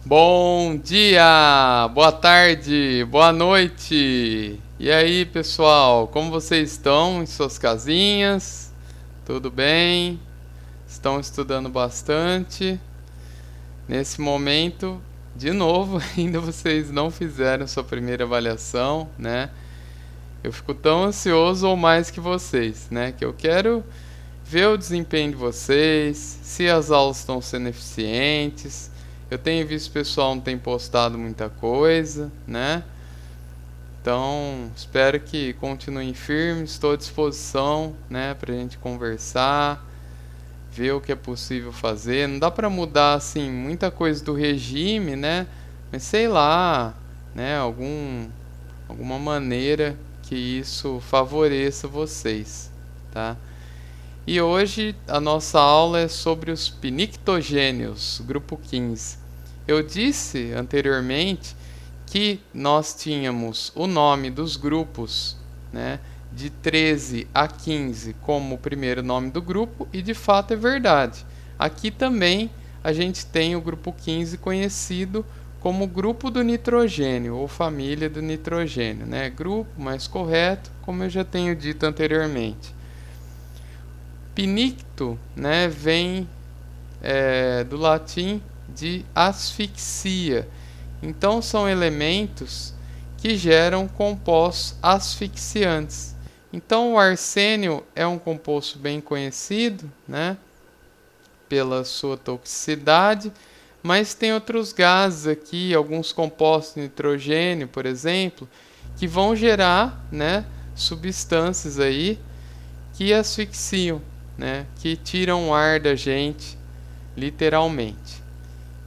Bom dia, boa tarde, boa noite. E aí, pessoal, como vocês estão em suas casinhas? Tudo bem? Estão estudando bastante? Nesse momento, de novo, ainda vocês não fizeram sua primeira avaliação, né? Eu fico tão ansioso ou mais que vocês, né? Que eu quero ver o desempenho de vocês, se as aulas estão sendo eficientes. Eu tenho visto o pessoal não tem postado muita coisa, né? Então, espero que continuem firmes, estou à disposição, né, pra gente conversar, ver o que é possível fazer. Não dá pra mudar assim muita coisa do regime, né? Mas sei lá, né, alguma maneira que isso favoreça vocês, tá? E hoje a nossa aula é sobre os pinictogênios, grupo 15. Eu disse anteriormente que nós tínhamos o nome dos grupos, né, de 13 a 15 como o primeiro nome do grupo, e de fato é verdade. Aqui também a gente tem o grupo 15 conhecido como grupo do nitrogênio ou família do nitrogênio, né? Grupo mais correto, como eu já tenho dito anteriormente. Pinicto, né, vem do latim de asfixia. Então são elementos que geram compostos asfixiantes. Então o arsênio é um composto bem conhecido, né, pela sua toxicidade, mas tem outros gases aqui, alguns compostos de nitrogênio, por exemplo, que vão gerar, né, substâncias aí que asfixiam, né, que tiram o ar da gente, literalmente.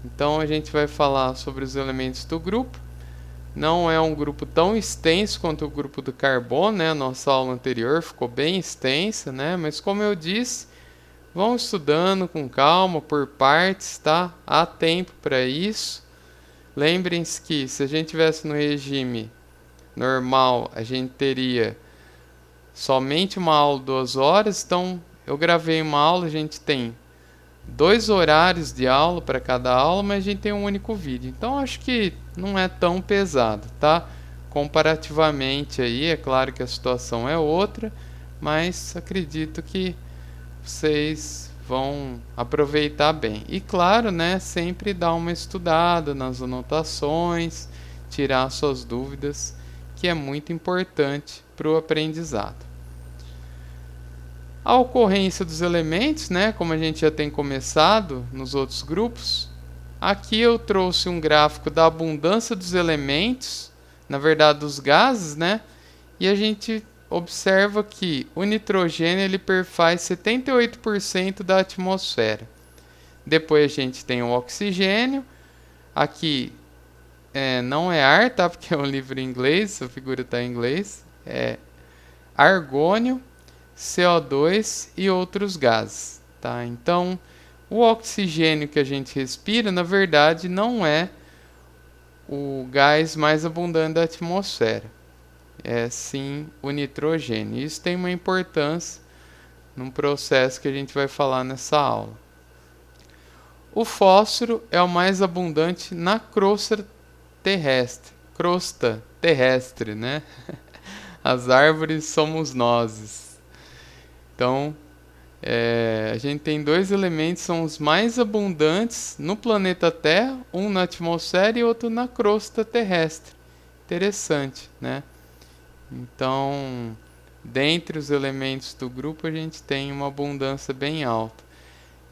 Então a gente vai falar sobre os elementos do grupo. Não é um grupo tão extenso quanto o grupo do carbono, né? Nossa aula anterior ficou bem extensa, né? Mas como eu disse, vão estudando com calma, por partes, tá? Há tempo para isso. Lembrem-se que se a gente tivesse no regime normal, a gente teria somente uma aula de 2 horas. Então eu gravei uma aula, a gente tem 2 horários de aula para cada aula, mas a gente tem um único vídeo. Então acho que não é tão pesado, tá? Comparativamente aí, é claro que a situação é outra, mas acredito que vocês vão aproveitar bem. E claro, né, sempre dar uma estudada nas anotações, tirar suas dúvidas, que é muito importante para o aprendizado. A ocorrência dos elementos, né, como a gente já tem começado nos outros grupos, aqui eu trouxe um gráfico da abundância dos elementos, na verdade dos gases, né, e a gente observa que o nitrogênio ele perfaz 78% da atmosfera. Depois a gente tem o oxigênio, aqui não é ar, tá, porque é um livro em inglês, a figura está em inglês, é argônio, CO2 e outros gases, tá? Então, o oxigênio que a gente respira, na verdade, não é o gás mais abundante da atmosfera. É sim o nitrogênio. Isso tem uma importância num processo que a gente vai falar nessa aula. O fósforo é o mais abundante na crosta terrestre, né? As árvores somos nós. Então, a gente tem 2 elementos, são os mais abundantes no planeta Terra, um na atmosfera e outro na crosta terrestre. Interessante, né? Então, dentre os elementos do grupo, a gente tem uma abundância bem alta.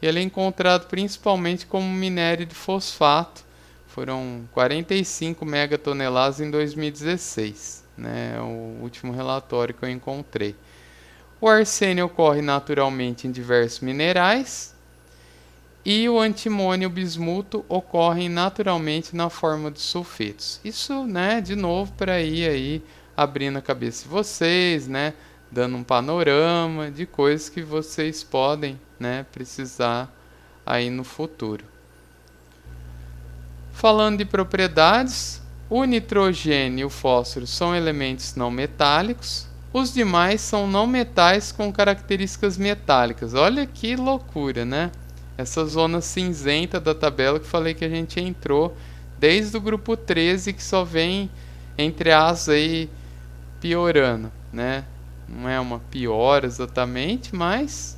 Ele é encontrado principalmente como minério de fosfato. Foram 45 megatoneladas em 2016, né? É o último relatório que eu encontrei. O arsênio ocorre naturalmente em diversos minerais e o antimônio e o bismuto ocorrem naturalmente na forma de sulfetos. Isso, né, de novo para ir aí abrindo a cabeça de vocês, né, dando um panorama de coisas que vocês podem, né, precisar aí no futuro. Falando de propriedades, o nitrogênio e o fósforo são elementos não metálicos. Os demais são não metais com características metálicas. Olha que loucura, né? Essa zona cinzenta da tabela que falei que a gente entrou desde o grupo 13, que só vem, entre aspas, aí, piorando, né? Não é uma piora exatamente, mas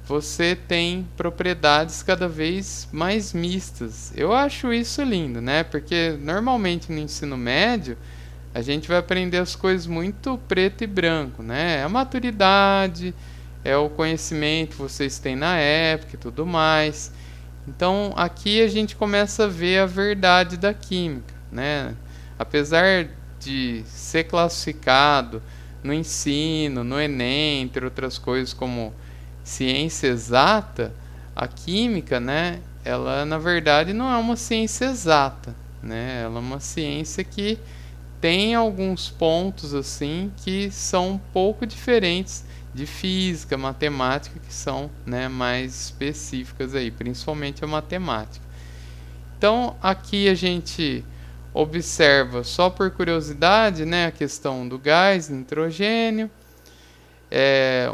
você tem propriedades cada vez mais mistas. Eu acho isso lindo, né? Porque normalmente no ensino médio a gente vai aprender as coisas muito preto e branco, né? É a maturidade, é o conhecimento que vocês têm na época e tudo mais. Então aqui a gente começa a ver a verdade da química, né? Apesar de ser classificado no ensino, no Enem, entre outras coisas como ciência exata, a química, né, ela na verdade não é uma ciência exata, né? Ela é uma ciência que tem alguns pontos assim que são um pouco diferentes de física, matemática, que são, né, mais específicas aí, principalmente a matemática. Então aqui a gente observa, só por curiosidade, né, a questão do gás nitrogênio,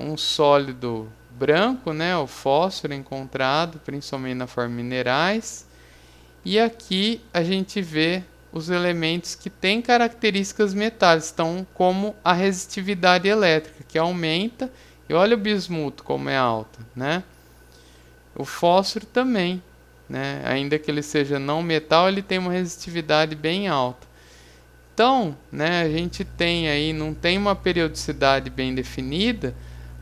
um sólido branco, né, o fósforo encontrado principalmente na forma de minerais, e aqui a gente vê os elementos que têm características metálicas, então, como a resistividade elétrica, que aumenta, e olha o bismuto como é alta, né? O fósforo também, né? Ainda que ele seja não metal, ele tem uma resistividade bem alta. Então, né, a gente tem aí, não tem uma periodicidade bem definida,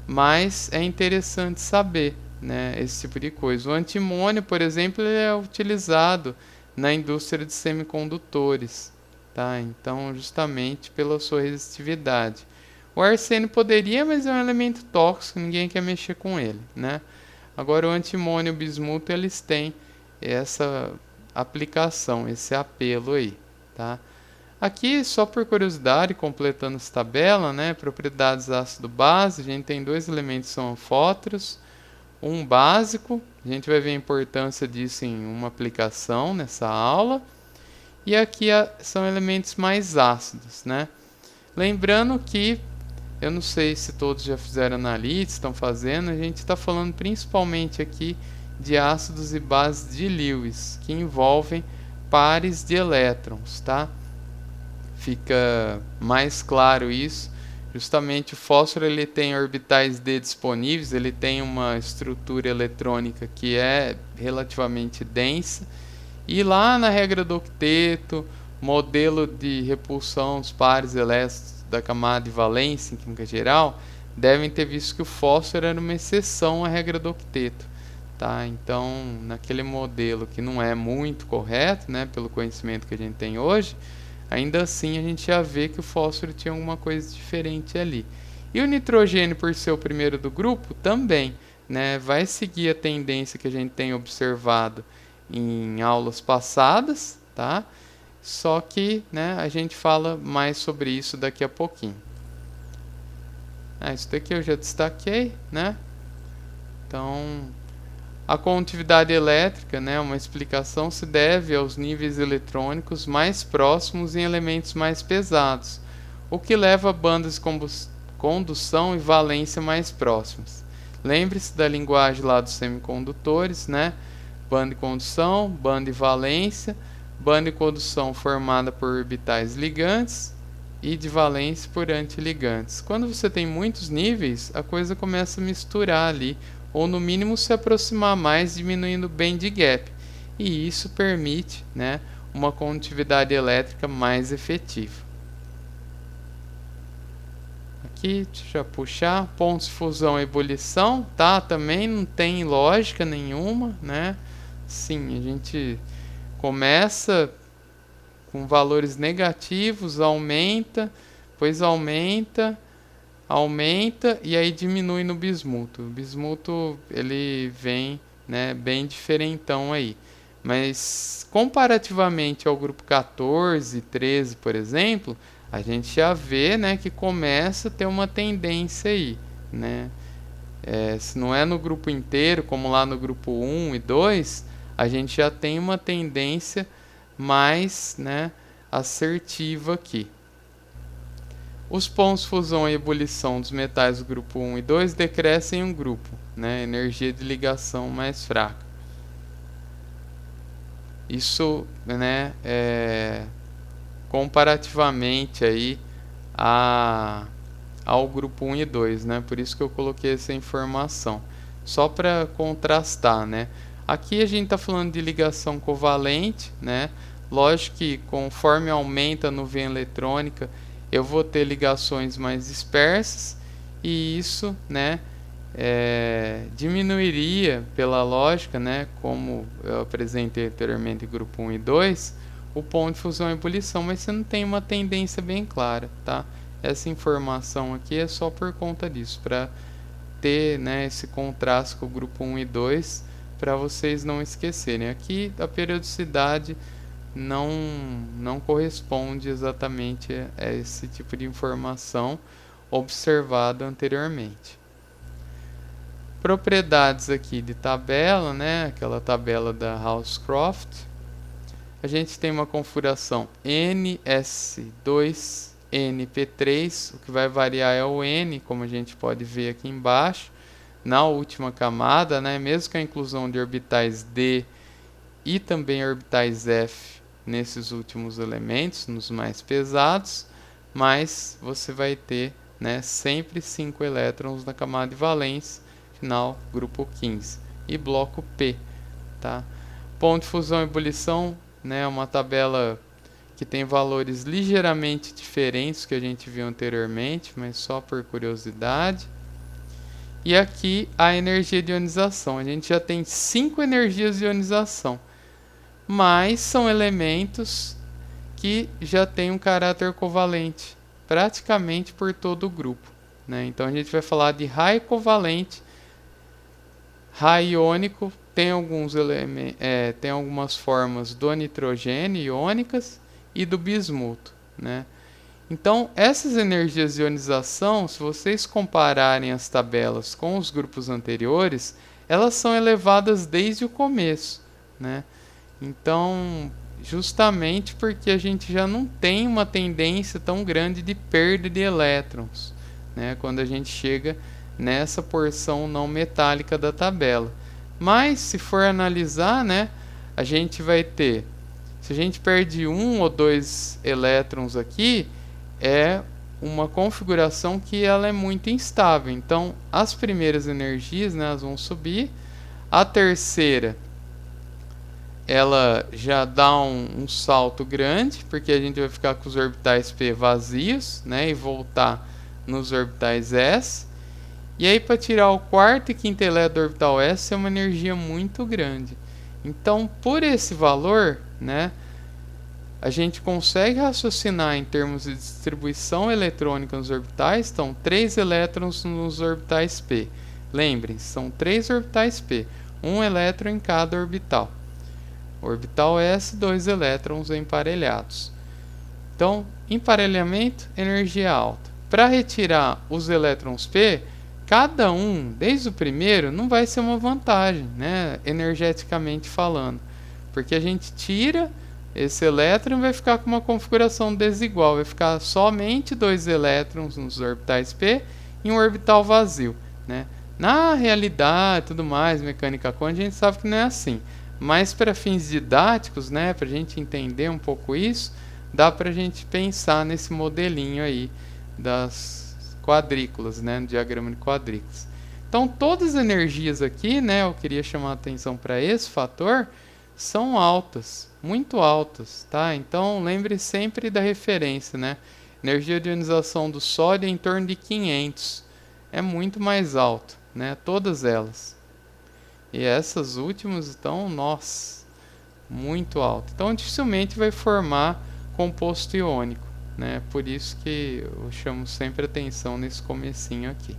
mas é interessante saber, né, esse tipo de coisa. O antimônio, por exemplo, ele é utilizado na indústria de semicondutores, tá? Então, justamente pela sua resistividade. O arsênio poderia, mas é um elemento tóxico, ninguém quer mexer com ele, né? Agora, o antimônio e o bismuto, eles têm essa aplicação, esse apelo aí, tá? Aqui, só por curiosidade, completando essa tabela, né, propriedades ácido-base, a gente tem dois elementos que são fósforos, um básico, a gente vai ver a importância disso em uma aplicação nessa aula, e aqui são elementos mais ácidos, né? Lembrando que, eu não sei se todos já fizeram análise, estão fazendo, a gente está falando principalmente aqui de ácidos e bases de Lewis, que envolvem pares de elétrons, tá? Fica mais claro isso. Justamente o fósforo ele tem orbitais D disponíveis, ele tem uma estrutura eletrônica que é relativamente densa. E lá na regra do octeto, modelo de repulsão dos pares elétrons da camada de valência em química geral, devem ter visto que o fósforo era uma exceção à regra do octeto. Tá? Então, naquele modelo que não é muito correto, né, pelo conhecimento que a gente tem hoje, ainda assim a gente já vê que o fósforo tinha alguma coisa diferente ali. E o nitrogênio, por ser o primeiro do grupo, também, né, vai seguir a tendência que a gente tem observado em aulas passadas, tá? Só que, né, a gente fala mais sobre isso daqui a pouquinho. Isso daqui eu já destaquei, né? Então, a condutividade elétrica, né, uma explicação, se deve aos níveis eletrônicos mais próximos em elementos mais pesados, o que leva a bandas de condução e valência mais próximas. Lembre-se da linguagem lá dos semicondutores, né? Banda de condução, banda de valência, banda de condução formada por orbitais ligantes e de valência por antiligantes. Quando você tem muitos níveis, a coisa começa a misturar ali, ou no mínimo se aproximar mais, diminuindo o band gap. E isso permite, né, uma condutividade elétrica mais efetiva. Aqui, deixa eu puxar, pontos de fusão e ebulição, tá? Também não tem lógica nenhuma, né? Sim, a gente começa com valores negativos, aumenta, depois aumenta e aí diminui no bismuto. O bismuto ele vem, né, bem diferentão aí. Mas comparativamente ao grupo 14 e 13, por exemplo, a gente já vê, né, que começa a ter uma tendência aí, né? Se não é no grupo inteiro, como lá no grupo 1 e 2, a gente já tem uma tendência mais, né, assertiva aqui. Os pontos de fusão e ebulição dos metais do grupo 1 e 2 decrescem em um grupo, né, energia de ligação mais fraca. Isso, né, comparativamente aí ao grupo 1 e 2, né? Por isso que eu coloquei essa informação, só para contrastar, né? Aqui a gente está falando de ligação covalente, né? Lógico que conforme aumenta a nuvem eletrônica, eu vou ter ligações mais dispersas, e isso, né, diminuiria, pela lógica, né, como eu apresentei anteriormente em grupo 1 e 2, o ponto de fusão e ebulição, mas você não tem uma tendência bem clara, tá? Essa informação aqui é só por conta disso, para ter, né, esse contraste com o grupo 1 e 2, para vocês não esquecerem. Aqui a periodicidade não corresponde exatamente a esse tipo de informação observada anteriormente. Propriedades aqui de tabela, né? Aquela tabela da Housecroft. A gente tem uma configuração NS2NP3, o que vai variar é o N, como a gente pode ver aqui embaixo. Na última camada, né? Mesmo com a inclusão de orbitais D e também orbitais F nesses últimos elementos, nos mais pesados, mas você vai ter, né, sempre 5 elétrons na camada de valência, final grupo 15 e bloco P, tá? Ponto de fusão e ebulição, né, uma tabela que tem valores ligeiramente diferentes que a gente viu anteriormente, mas só por curiosidade. E aqui a energia de ionização, a gente já tem 5 energias de ionização, mas são elementos que já têm um caráter covalente praticamente por todo o grupo, né? Então a gente vai falar de raio covalente, raio iônico, tem algumas formas do nitrogênio iônicas e do bismuto, né? Então essas energias de ionização, se vocês compararem as tabelas com os grupos anteriores, elas são elevadas desde o começo, né? Então, justamente porque a gente já não tem uma tendência tão grande de perda de elétrons, né, quando a gente chega nessa porção não metálica da tabela. Mas, se for analisar, né, a gente vai ter, se a gente perde 1 ou 2 elétrons aqui, é uma configuração que ela é muito instável. Então, as primeiras energias, né, elas vão subir, a terceira ela já dá um salto grande, porque a gente vai ficar com os orbitais P vazios, né, e voltar nos orbitais S. E aí, para tirar o quarto e quinto elétron do orbital S, é uma energia muito grande. Então, por esse valor, né, a gente consegue raciocinar em termos de distribuição eletrônica nos orbitais. Então, 3 elétrons nos orbitais P. Lembrem, são 3 orbitais P, 1 elétron em cada orbital. Orbital S, 2 elétrons emparelhados. Então, emparelhamento, energia alta. Para retirar os elétrons P, cada um, desde o primeiro, não vai ser uma vantagem, né, energeticamente falando. Porque a gente tira esse elétron e vai ficar com uma configuração desigual. Vai ficar somente 2 elétrons nos orbitais P e um orbital vazio, né? Na realidade, tudo mais, mecânica quântica, a gente sabe que não é assim. Mas para fins didáticos, né, para a gente entender um pouco isso, dá para a gente pensar nesse modelinho aí das quadrículas, né, no diagrama de quadrículas. Então todas as energias aqui, né, eu queria chamar a atenção para esse fator, são altas, muito altas, tá? Então lembre sempre da referência, né? Energia de ionização do sódio é em torno de 500, é muito mais alto, né? Todas elas. E essas últimas estão, nossa, muito alto. Então dificilmente vai formar composto iônico, né? Por isso que eu chamo sempre atenção nesse comecinho aqui.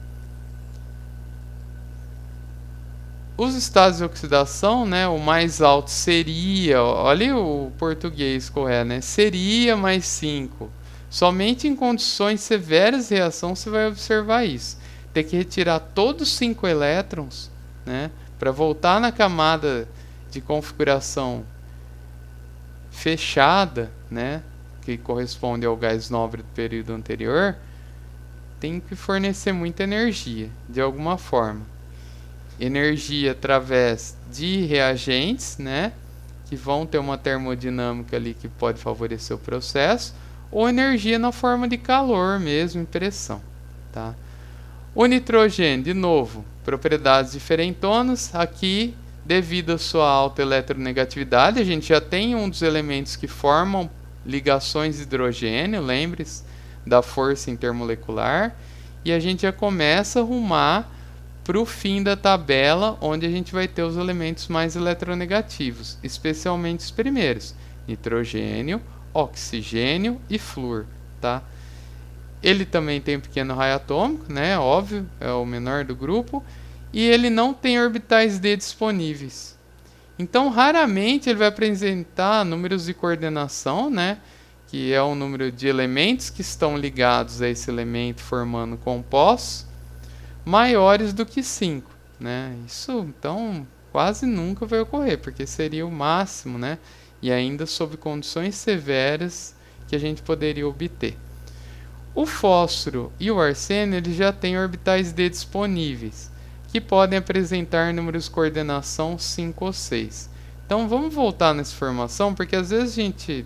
Os estados de oxidação, né, o mais alto seria, olha o português correto, né, seria mais 5. Somente em condições severas de reação você vai observar isso. Tem que retirar todos os 5 elétrons, né, para voltar na camada de configuração fechada, né, que corresponde ao gás nobre do período anterior, tem que fornecer muita energia, de alguma forma. Energia através de reagentes, né, que vão ter uma termodinâmica ali que pode favorecer o processo, ou energia na forma de calor mesmo, em pressão, tá? O nitrogênio, de novo, propriedades diferentonas. Aqui, devido à sua alta eletronegatividade, a gente já tem um dos elementos que formam ligações de hidrogênio, lembre-se da força intermolecular, e a gente já começa a arrumar para o fim da tabela, onde a gente vai ter os elementos mais eletronegativos, especialmente os primeiros, nitrogênio, oxigênio e flúor, tá? Ele também tem um pequeno raio atômico, né? Óbvio, é o menor do grupo, e ele não tem orbitais d disponíveis. Então, raramente ele vai apresentar números de coordenação, né? Que é o número de elementos que estão ligados a esse elemento formando compostos, maiores do que 5, né? Isso, então, quase nunca vai ocorrer, porque seria o máximo, né? E ainda sob condições severas que a gente poderia obter. O fósforo e o arsênio eles já têm orbitais d disponíveis, que podem apresentar números de coordenação 5 ou 6. Então vamos voltar nessa informação, porque às vezes a gente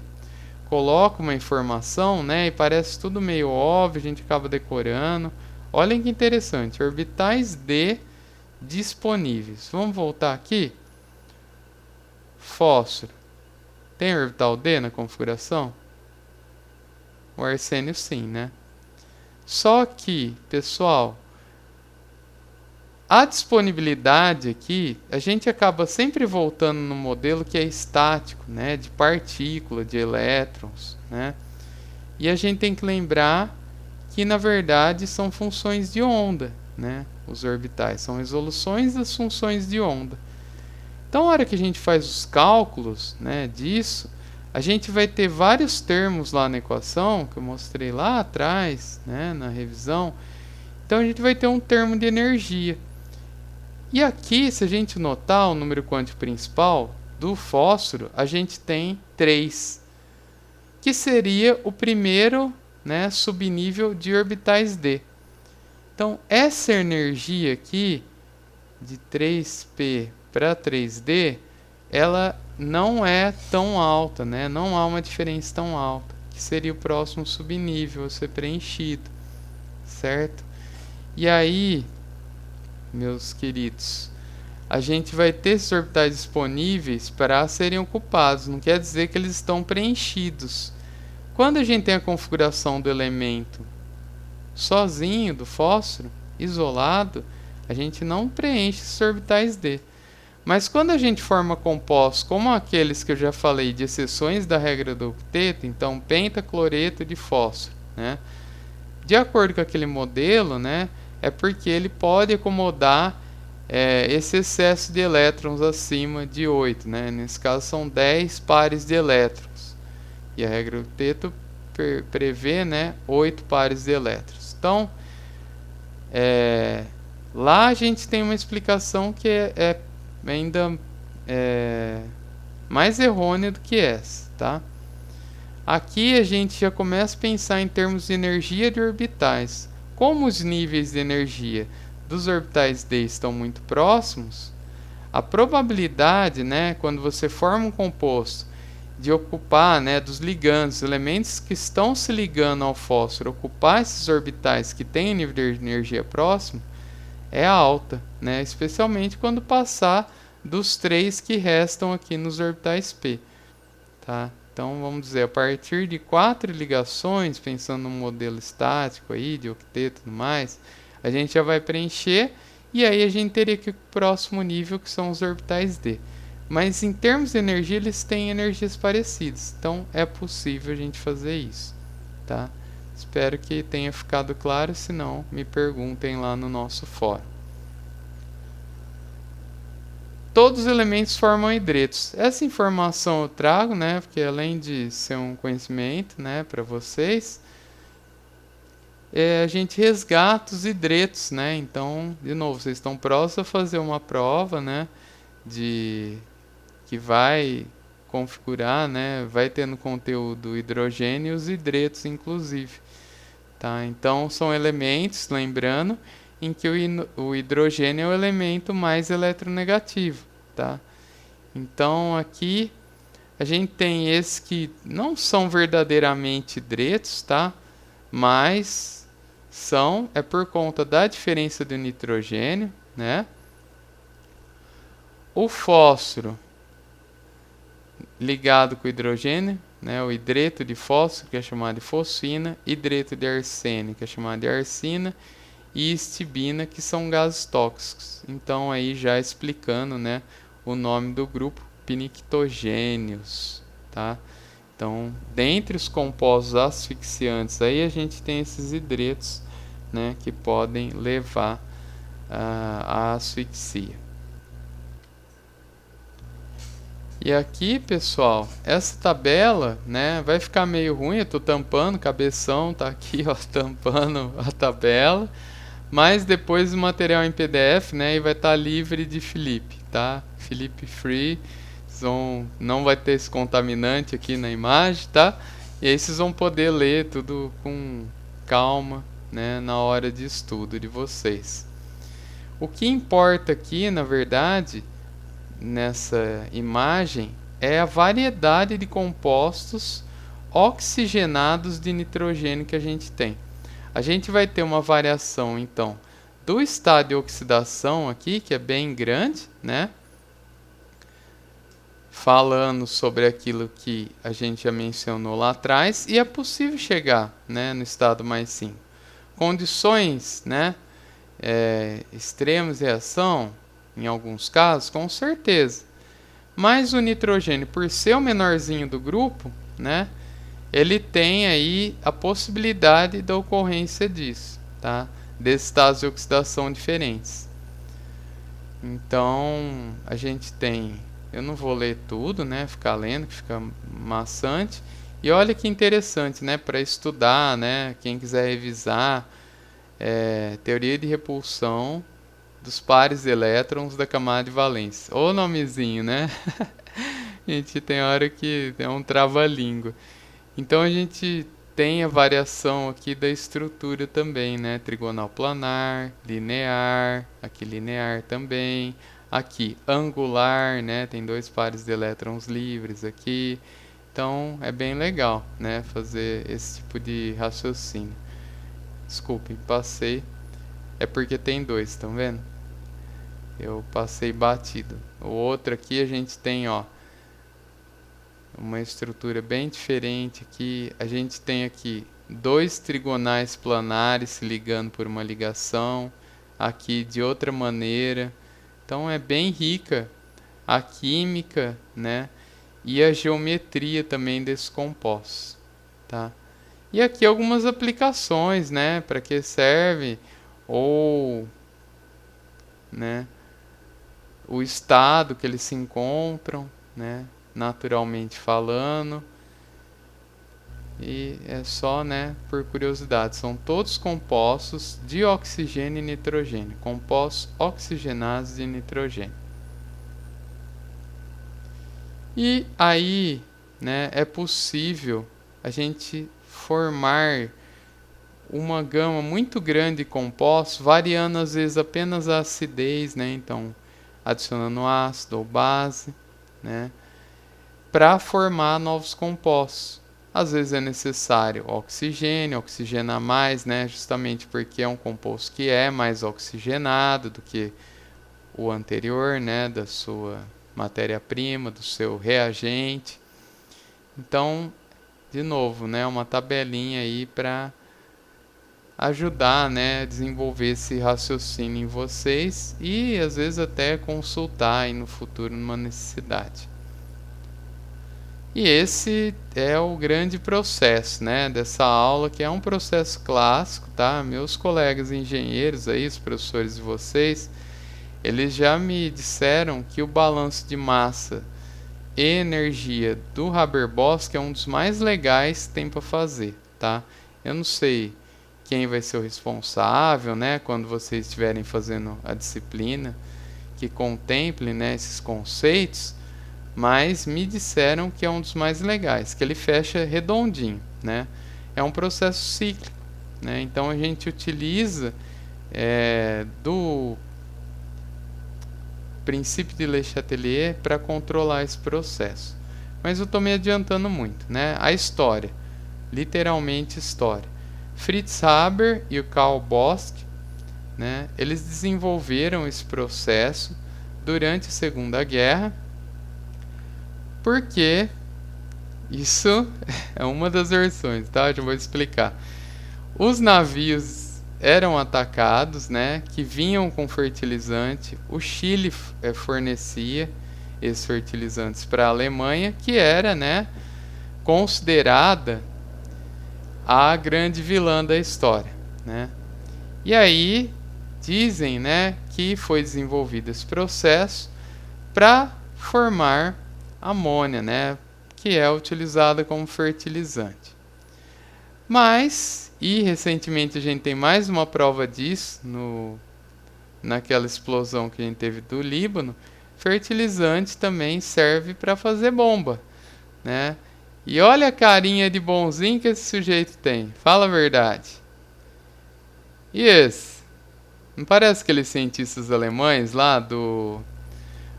coloca uma informação, né, e parece tudo meio óbvio, a gente acaba decorando. Olhem que interessante, orbitais d disponíveis. Vamos voltar aqui. Fósforo. Tem orbital d na configuração? O arsênio sim, né? Só que, pessoal, a disponibilidade aqui, a gente acaba sempre voltando no modelo que é estático, né, de partícula, de elétrons, né? E a gente tem que lembrar que, na verdade, são funções de onda, né? Os orbitais são resoluções das funções de onda. Então, na hora que a gente faz os cálculos, né, disso, a gente vai ter vários termos lá na equação, que eu mostrei lá atrás, né, na revisão. Então, a gente vai ter um termo de energia. E aqui, se a gente notar o número quântico principal do fósforo, a gente tem 3, que seria o primeiro, né, subnível de orbitais d. Então, essa energia aqui, de 3p para 3d, ela não é tão alta, né? Não há uma diferença tão alta, que seria o próximo subnível a ser preenchido, certo? E aí, meus queridos, a gente vai ter esses orbitais disponíveis para serem ocupados, não quer dizer que eles estão preenchidos. Quando a gente tem a configuração do elemento sozinho, do fósforo, isolado, a gente não preenche esses orbitais d. Mas quando a gente forma compostos como aqueles que eu já falei de exceções da regra do octeto, então pentacloreto de fósforo, né? De acordo com aquele modelo, né, é porque ele pode acomodar esse excesso de elétrons acima de 8, né? Nesse caso são 10 pares de elétrons. E a regra do octeto prevê, né, 8 pares de elétrons. Então, lá a gente tem uma explicação que é ainda mais errônea do que essa, tá? Aqui a gente já começa a pensar em termos de energia de orbitais. Como os níveis de energia dos orbitais d estão muito próximos, a probabilidade, né, quando você forma um composto, de ocupar, né, dos ligandos, elementos que estão se ligando ao fósforo, ocupar esses orbitais que têm nível de energia próximo, é alta, né? Especialmente quando passar dos 3 que restam aqui nos orbitais p, tá? Então vamos dizer, a partir de 4 ligações, pensando num modelo estático aí, de octeto e tudo mais, a gente já vai preencher, e aí a gente teria que ir para o próximo nível, que são os orbitais d. Mas em termos de energia, eles têm energias parecidas, então é possível a gente fazer isso, tá? Espero que tenha ficado claro, se não, me perguntem lá no nosso fórum. Todos os elementos formam hidretos. Essa informação eu trago, né, porque além de ser um conhecimento, né, para vocês, a gente resgata os hidretos, né? Então, de novo, vocês estão próximos a fazer uma prova, né, que vai configurar, né, vai ter no conteúdo hidrogênio e os hidretos, inclusive. Tá? Então, são elementos, lembrando, em que o hidrogênio é o elemento mais eletronegativo. Tá? Então, aqui A gente tem esses que não são verdadeiramente hidretos, tá? Mas é por conta da diferença do nitrogênio, né? O fósforo ligado com o hidrogênio, né? O hidreto de fósforo, que é chamado de fosfina, hidreto de arsênio, que é chamado de arsina, e estibina, que são gases tóxicos. Então aí já explicando, né, o nome do grupo, pinictogênios, tá? Então, dentre os compostos asfixiantes, aí a gente tem esses hidretos, né, que podem levar à asfixia. E aqui, pessoal, essa tabela, né, vai ficar meio ruim, eu estou tampando, o cabeção tá aqui, ó, tampando a tabela, mas depois o material em PDF, né, e vai estar livre de Felipe, tá? Felipe Free, não vai ter esse contaminante aqui na imagem, tá? E aí vocês vão poder ler tudo com calma, né, na hora de estudo de vocês. O que importa aqui, na verdade, nessa imagem, é a variedade de compostos oxigenados de nitrogênio que a gente tem. A gente vai ter uma variação, então, do estado de oxidação aqui, que é bem grande, né? Falando sobre aquilo que a gente já mencionou lá atrás, e é possível chegar, né, no estado mais simples. Condições, né, extremas de reação, em alguns casos, com certeza. Mas o nitrogênio, por ser o menorzinho do grupo, né, ele tem aí a possibilidade da ocorrência disso, tá? Desses estados de oxidação diferentes. Então, a gente tem, eu não vou ler tudo, né, ficar lendo, que fica maçante. E olha que interessante, né, para estudar, né, quem quiser revisar, teoria de repulsão dos pares de elétrons da camada de valência. Ô nomezinho, né? A gente tem hora que é um trava-língua. Então a gente tem a variação aqui da estrutura também, né? Trigonal planar, linear, aqui linear também, aqui angular, né? Tem dois pares de elétrons livres aqui. Então é bem legal, né? Fazer esse tipo de raciocínio. Desculpem, passei. É porque tem dois, estão vendo? Eu passei batido. O outro aqui a gente tem, ó, uma estrutura bem diferente aqui. A gente tem aqui dois trigonais planares se ligando por uma ligação, aqui de outra maneira. Então é bem rica a química, né? E a geometria também desses compostos, tá? E aqui algumas aplicações, né? Para que serve, ou, né, o estado que eles se encontram, né, naturalmente falando. E é só, né, por curiosidade, são todos compostos de oxigênio e nitrogênio, compostos oxigenados de nitrogênio. E aí, né, é possível a gente formar uma gama muito grande de compostos, variando às vezes apenas a acidez, né, então adicionando ácido ou base, né, para formar novos compostos. Às vezes é necessário oxigênio, oxigenar mais, né, justamente porque é um composto que é mais oxigenado do que o anterior, né, da sua matéria-prima, do seu reagente. Então, de novo, né, uma tabelinha aí para ajudar, né, a desenvolver esse raciocínio em vocês e às vezes até consultar aí no futuro numa necessidade. E esse é o grande processo, né, dessa aula, que é um processo clássico, tá? Meus colegas engenheiros aí, os professores de vocês, eles já me disseram que o balanço de massa e energia do Haber-Bosch é um dos mais legais que tem para fazer, tá? Eu não sei quem vai ser o responsável, né, quando vocês estiverem fazendo a disciplina que contemple, né, esses conceitos, mas me disseram que é um dos mais legais, que ele fecha redondinho, né? É um processo cíclico, né? Então a gente utiliza do princípio de Le Chatelier para controlar esse processo. mas eu estou me adiantando muito, né? A história, literalmente história. Fritz Haber e o Carl Bosch, né, eles desenvolveram esse processo durante a Segunda Guerra, porque isso é uma das versões, tá? Já vou explicar. Os navios eram atacados, né, que vinham com fertilizante. O Chile fornecia esses fertilizantes para a Alemanha, que era, né, considerada a grande vilã da história, né? E aí dizem, né, que foi desenvolvido esse processo para formar amônia, né, que é utilizada como fertilizante. Mas, e recentemente a gente tem mais uma prova disso naquela explosão que a gente teve do Líbano, fertilizante também serve para fazer bomba, né? E olha a carinha de bonzinho que esse sujeito tem. Fala a verdade. E esse? Não parece aqueles cientistas alemães lá do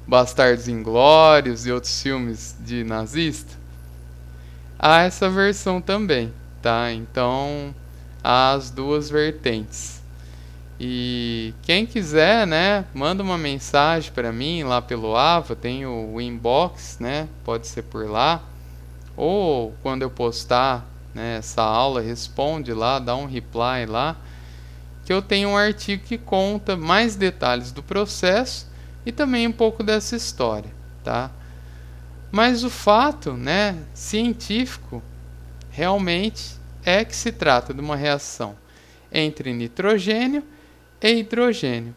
Bastardos Inglórios e outros filmes de nazista? Há essa versão também, tá? Então, há as duas vertentes. E quem quiser, né, manda uma mensagem para mim lá pelo Ava, tem o inbox, né? Pode ser por lá. Ou quando eu postar, né, essa aula, responde lá, dá um reply lá, que eu tenho um artigo que conta mais detalhes do processo e também um pouco dessa história, tá? Mas o fato, né, científico realmente é que se trata de uma reação entre nitrogênio e hidrogênio.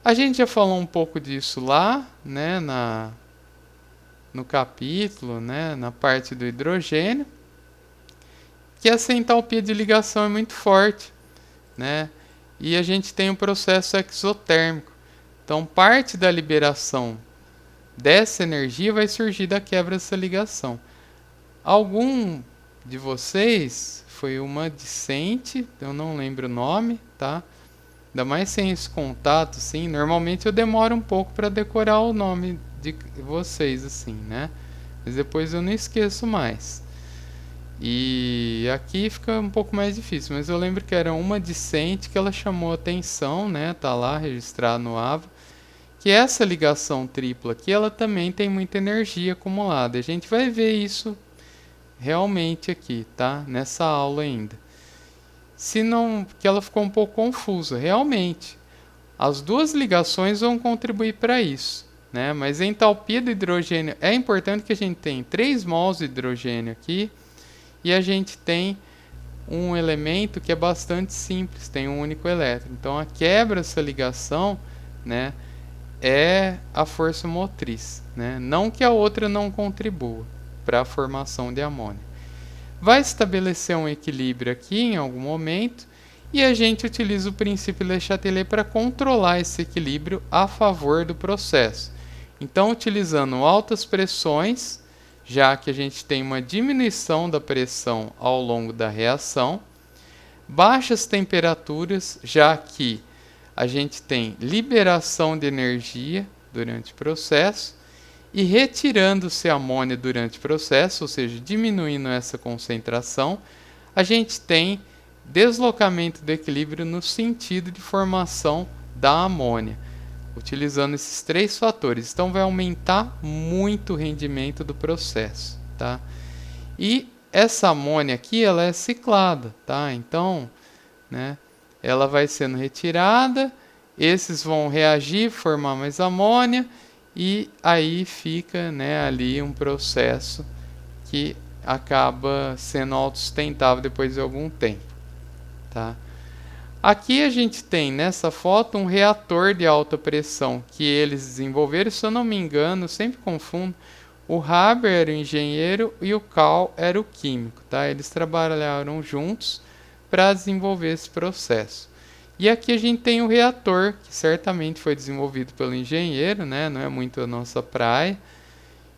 A gente já falou um pouco disso lá, né, no capítulo, né, na parte do hidrogênio, que essa entalpia de ligação é muito forte, né? E a gente tem um processo exotérmico. Então, parte da liberação dessa energia vai surgir da quebra dessa ligação. Algum de vocês foi uma discente, eu não lembro o nome, tá? Ainda mais sem esse contato, assim, normalmente eu demoro um pouco para decorar o nome de vocês, assim, né? Mas depois eu não esqueço mais. E aqui fica um pouco mais difícil, mas eu lembro que era uma discente que ela chamou atenção, né? Tá lá registrado no AVA, que essa ligação tripla aqui, ela também tem muita energia acumulada. A gente vai ver isso realmente aqui, tá? Nessa aula ainda. Se não, que ela ficou um pouco confusa, realmente. As duas ligações vão contribuir para isso, né? Mas a entalpia do hidrogênio é importante que a gente tem 3 mols de hidrogênio aqui e a gente tem um elemento que é bastante simples, tem um único elétron. Então a quebra dessa ligação, né, é a força motriz, né? Não que a outra não contribua para a formação de amônia. Vai estabelecer um equilíbrio aqui em algum momento e a gente utiliza o princípio Le Chatelier para controlar esse equilíbrio a favor do processo. Então, utilizando altas pressões, já que a gente tem uma diminuição da pressão ao longo da reação, baixas temperaturas, já que a gente tem liberação de energia durante o processo, e retirando-se a amônia durante o processo, ou seja, diminuindo essa concentração, a gente tem deslocamento do equilíbrio no sentido de formação da amônia, utilizando esses 3 fatores. Então vai aumentar muito o rendimento do processo, tá? E essa amônia aqui, ela é ciclada, tá? Então, né, ela vai sendo retirada, esses vão reagir, formar mais amônia, e aí fica, né, ali um processo que acaba sendo autossustentável depois de algum tempo, tá? Aqui a gente tem nessa foto um reator de alta pressão que eles desenvolveram, se eu não me engano, sempre confundo, o Haber era o engenheiro e o Carl era o químico, tá? Eles trabalharam juntos para desenvolver esse processo. E aqui a gente tem o reator, que certamente foi desenvolvido pelo engenheiro, né? Não é muito a nossa praia,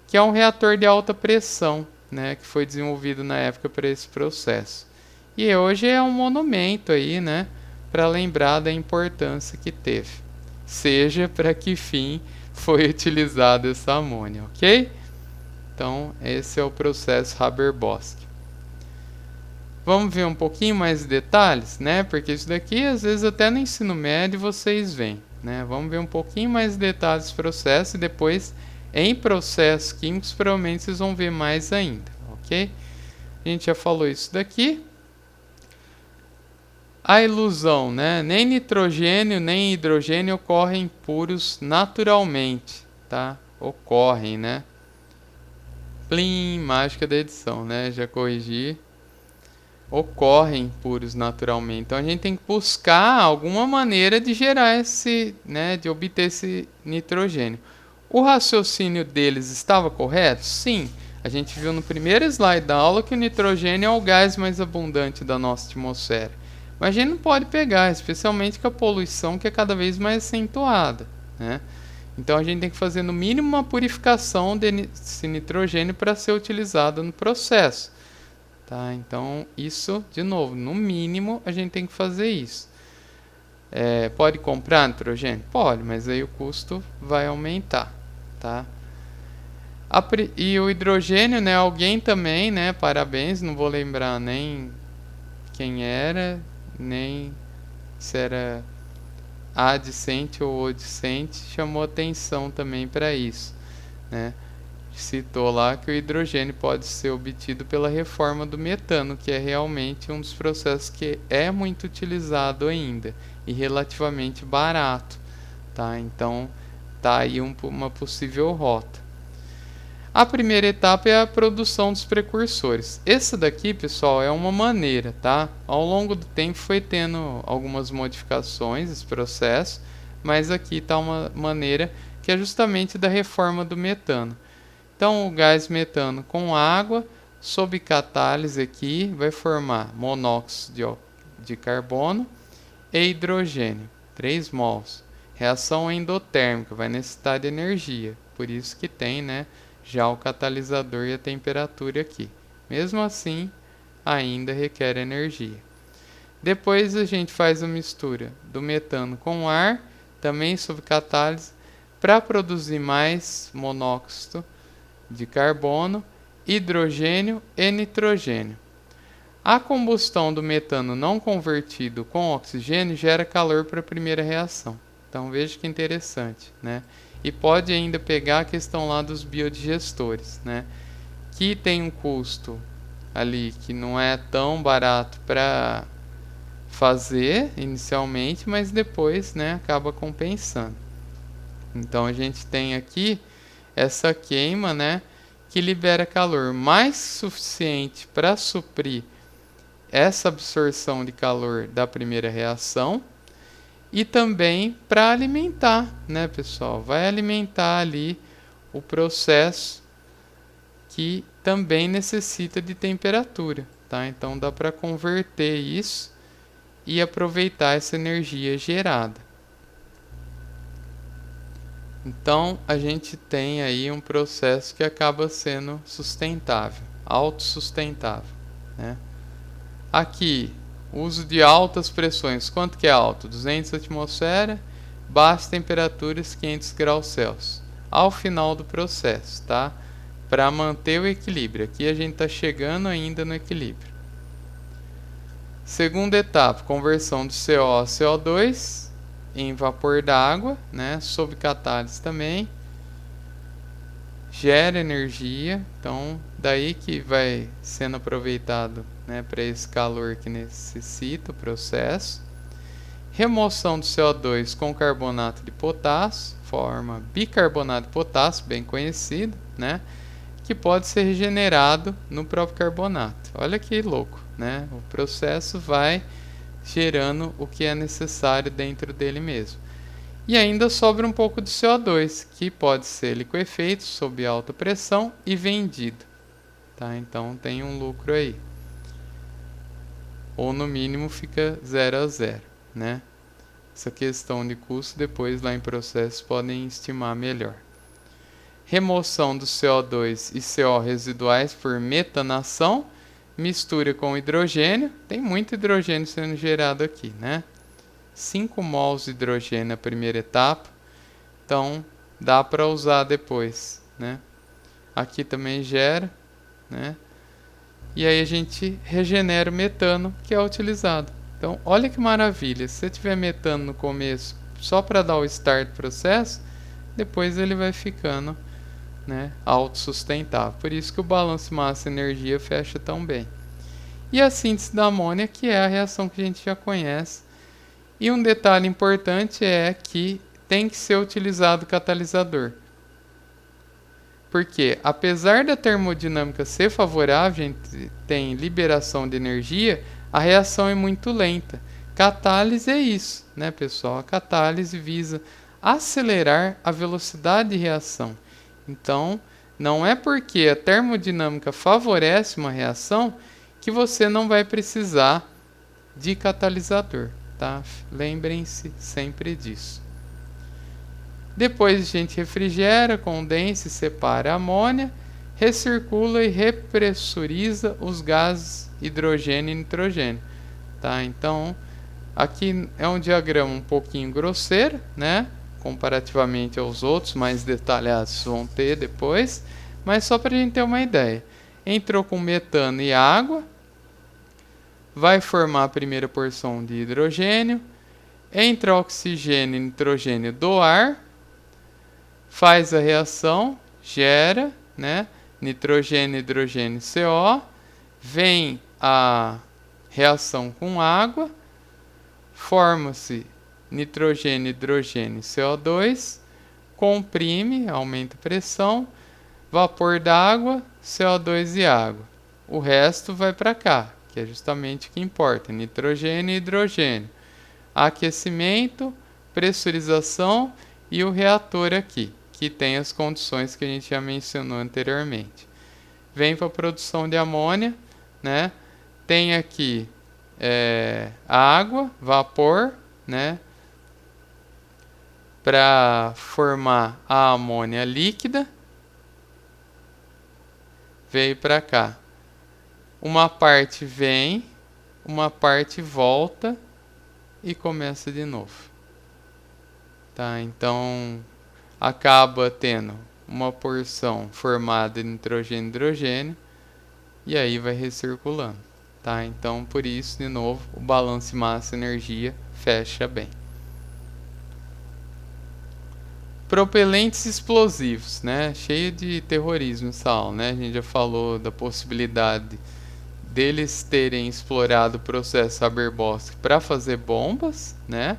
que é um reator de alta pressão, né? Que foi desenvolvido na época para esse processo. E hoje é um monumento aí, né? Para lembrar da importância que teve. Seja para que fim foi utilizada essa amônia, ok? Então, esse é o processo Haber-Bosch. Vamos ver um pouquinho mais de detalhes, né? Porque isso daqui, às vezes, até no ensino médio vocês veem, né? Vamos ver um pouquinho mais de detalhes do processo e depois, em processos químicos, provavelmente vocês vão ver mais ainda, ok? A gente já falou isso daqui. A ilusão, né? Nem nitrogênio nem hidrogênio ocorrem puros naturalmente, tá? Ocorrem, né? Plim, mágica da edição, né? Já corrigi. Ocorrem puros naturalmente. Então a gente tem que buscar alguma maneira de gerar esse, né, de obter esse nitrogênio. O raciocínio deles estava correto? Sim. A gente viu no primeiro slide da aula que o nitrogênio é o gás mais abundante da nossa atmosfera. Mas a gente não pode pegar, especialmente com a poluição que é cada vez mais acentuada, né? Então a gente tem que fazer no mínimo uma purificação desse nitrogênio para ser utilizado no processo. Tá? Então, isso, de novo, no mínimo a gente tem que fazer isso. Pode comprar nitrogênio? Pode, mas aí o custo vai aumentar. Tá? E o hidrogênio, né? Alguém também, né? Parabéns, não vou lembrar nem quem era, nem se era adicente ou odicente, chamou atenção também para isso, né? Citou lá que o hidrogênio pode ser obtido pela reforma do metano, que é realmente um dos processos que é muito utilizado ainda e relativamente barato, tá? Então, tá aí uma possível rota. A primeira etapa é a produção dos precursores. Essa daqui, pessoal, é uma maneira, tá? Ao longo do tempo foi tendo algumas modificações esse processo, mas aqui está uma maneira que é justamente da reforma do metano. Então, o gás metano com água, sob catálise aqui, vai formar monóxido de carbono e hidrogênio, 3 mols. Reação endotérmica, vai necessitar de energia, por isso que tem, né, já o catalisador e a temperatura aqui. Mesmo assim, ainda requer energia. Depois a gente faz a mistura do metano com ar, também sob catálise, para produzir mais monóxido de carbono, hidrogênio e nitrogênio. A combustão do metano não convertido com oxigênio gera calor para a primeira reação. Então veja que interessante, né? E pode ainda pegar a questão lá dos biodigestores, né? Que tem um custo ali que não é tão barato para fazer inicialmente, mas depois, né, acaba compensando. Então a gente tem aqui essa queima, né, que libera calor mais suficiente para suprir essa absorção de calor da primeira reação e também para alimentar, né, pessoal? Vai alimentar ali o processo que também necessita de temperatura, tá? Então dá para converter isso e aproveitar essa energia gerada. Então, a gente tem aí um processo que acaba sendo sustentável, autossustentável, né? Aqui, uso de altas pressões. Quanto que é alto? 200 atmosfera, baixas temperaturas, 500 graus Celsius. Ao final do processo, tá? Para manter o equilíbrio. Aqui a gente está chegando ainda no equilíbrio. Segunda etapa, conversão do CO a CO2. Em vapor d'água, né, sob catálise também, gera energia, então daí que vai sendo aproveitado, né, para esse calor que necessita o processo. Remoção do CO2 com carbonato de potássio, forma bicarbonato de potássio, bem conhecido, né, que pode ser regenerado no próprio carbonato. Olha que louco, né? O processo vai gerando o que é necessário dentro dele mesmo. E ainda sobra um pouco de CO2, que pode ser liquefeito sob alta pressão e vendido. Tá? Então tem um lucro aí. Ou no mínimo fica 0 a 0. Né? Essa questão de custo depois lá em processo podem estimar melhor. Remoção do CO2 e CO residuais por metanação. Mistura com hidrogênio, tem muito hidrogênio sendo gerado aqui, né? 5 mols de hidrogênio na primeira etapa, então dá para usar depois, né? aqui também gera, né? E aí a gente regenera o metano que é utilizado. Então, olha que maravilha. Se você tiver metano no começo, só para dar o start do processo, depois ele vai ficando, né, autossustentável. Por isso que o balanço massa-energia fecha tão bem. E a síntese da amônia, que é a reação que a gente já conhece. E um detalhe importante é que tem que ser utilizado catalisador. Porque, apesar da termodinâmica ser favorável, a gente tem liberação de energia, a reação é muito lenta. Catálise é isso, né, pessoal? A catálise visa acelerar a velocidade de reação. Então, não é porque a termodinâmica favorece uma reação que você não vai precisar de catalisador, tá? Lembrem-se sempre disso. Depois a gente refrigera, condensa e separa a amônia, recircula e repressuriza os gases hidrogênio e nitrogênio. Tá? Então, aqui é um diagrama um pouquinho grosseiro, né? Comparativamente aos outros, mais detalhados vão ter depois, mas só para a gente ter uma ideia. Entrou com metano e água, vai formar a primeira porção de hidrogênio, entra oxigênio e nitrogênio do ar, faz a reação, gera, né, nitrogênio, hidrogênio, CO, vem a reação com água, forma-se nitrogênio, hidrogênio, CO2, comprime, aumenta a pressão, vapor d'água, CO2 e água. O resto vai para cá, que é justamente o que importa, nitrogênio e hidrogênio. Aquecimento, pressurização e o reator aqui, que tem as condições que a gente já mencionou anteriormente. Vem para a produção de amônia, né? Tem aqui água, vapor, né? Para formar a amônia líquida. Veio para cá. Uma parte vem, uma parte volta e começa de novo. Tá? Então, acaba tendo uma porção formada de nitrogênio e hidrogênio e aí vai recirculando, tá? Então, por isso, de novo, o balanço massa-energia fecha bem. Propelentes explosivos, né? Cheio de terrorismo essa aula, né? A gente já falou da possibilidade deles terem explorado o processo Haber-Bosch para fazer bombas, né?